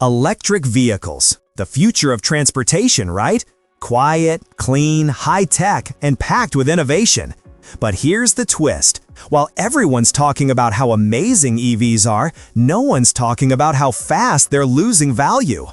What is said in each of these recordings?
Electric vehicles, the future of transportation, right? Quiet, clean, high-tech, and packed with innovation. But here's the twist. While everyone's talking about how amazing EVs are, no one's talking about how fast they're losing value.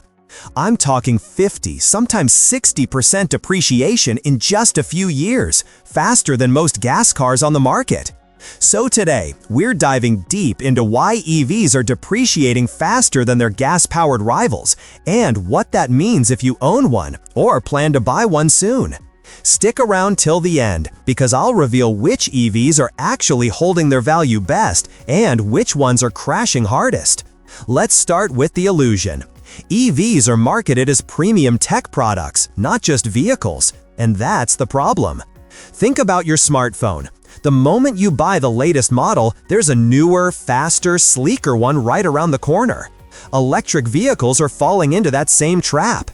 I'm talking 50, sometimes 60% depreciation in just a few years, faster than most gas cars on the market. So today, we're diving deep into why EVs are depreciating faster than their gas-powered rivals, and what that means if you own one or plan to buy one soon. Stick around till the end, because I'll reveal which EVs are actually holding their value best and which ones are crashing hardest. Let's start with the illusion. EVs are marketed as premium tech products, not just vehicles, and that's the problem. Think about your smartphone. The moment you buy the latest model, there's a newer, faster, sleeker one right around the corner. Electric vehicles are falling into that same trap.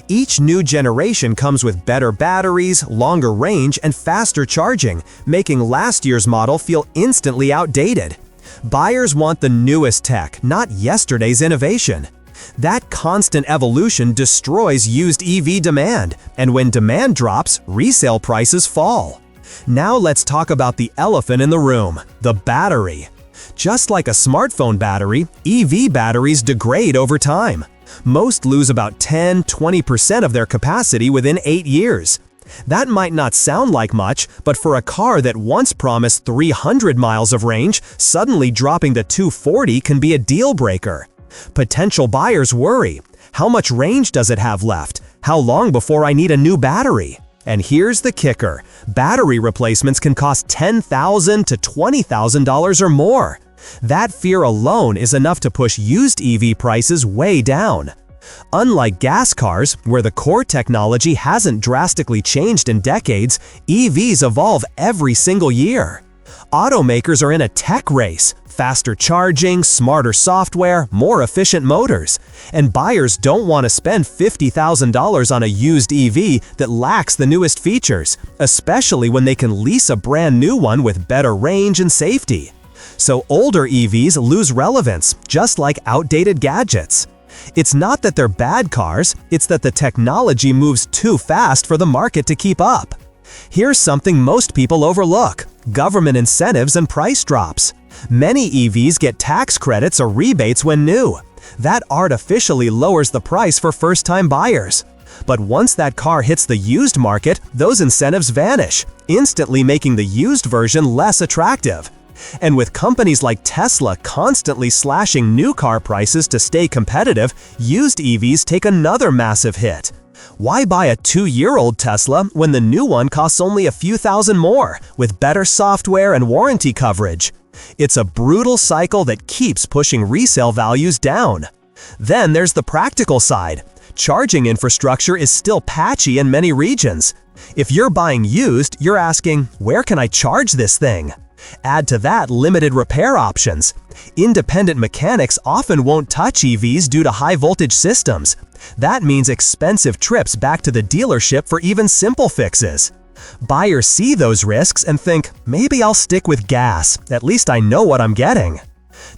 Each new generation comes with better batteries, longer range, and faster charging, making last year's model feel instantly outdated. Buyers want the newest tech, not yesterday's innovation. That constant evolution destroys used EV demand, and when demand drops, resale prices fall. Now let's talk about the elephant in the room, the battery. Just like a smartphone battery, EV batteries degrade over time. Most lose about 10–20% of their capacity within 8 years. That might not sound like much, but for a car that once promised 300 miles of range, suddenly dropping to 240 can be a deal breaker. Potential buyers worry. How much range does it have left? How long before I need a new battery? And here's the kicker. Battery replacements can cost $10,000 to $20,000 or more. That fear alone is enough to push used EV prices way down. Unlike gas cars, where the core technology hasn't drastically changed in decades, EVs evolve every single year. Automakers are in a tech race. Faster charging, smarter software, more efficient motors. And buyers don't want to spend $50,000 on a used EV that lacks the newest features, especially when they can lease a brand new one with better range and safety. So older EVs lose relevance, just like outdated gadgets. It's not that they're bad cars, it's that the technology moves too fast for the market to keep up. Here's something most people overlook: government incentives and price drops. Many EVs get tax credits or rebates when new. That artificially lowers the price for first-time buyers. But once that car hits the used market, those incentives vanish, instantly making the used version less attractive. And with companies like Tesla constantly slashing new car prices to stay competitive, used EVs take another massive hit. Why buy a 2-year-old Tesla when the new one costs only a few thousand more, with better software and warranty coverage? It's a brutal cycle that keeps pushing resale values down. Then there's the practical side. Charging infrastructure is still patchy in many regions. If you're buying used, you're asking, where can I charge this thing? Add to that limited repair options. Independent mechanics often won't touch EVs due to high-voltage systems. That means expensive trips back to the dealership for even simple fixes. Buyers see those risks and think, maybe I'll stick with gas, at least I know what I'm getting.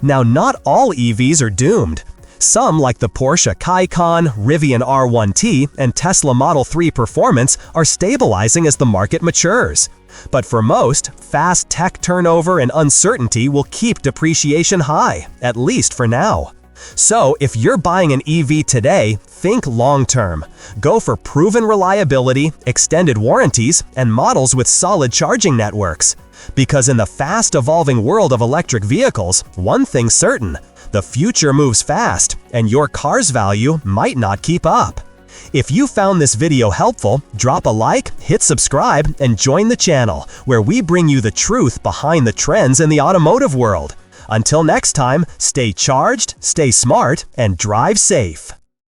Now, not all EVs are doomed. Some, like the Porsche Taycan, Rivian R1T, and Tesla Model 3 Performance, are stabilizing as the market matures. But for most, fast tech turnover and uncertainty will keep depreciation high, at least for now. So, if you're buying an EV today, think long-term. Go for proven reliability, extended warranties, and models with solid charging networks. Because in the fast-evolving world of electric vehicles, one thing's certain: the future moves fast, and your car's value might not keep up. If you found this video helpful, drop a like, hit subscribe, and join the channel, where we bring you the truth behind the trends in the automotive world. Until next time, stay charged, stay smart, and drive safe.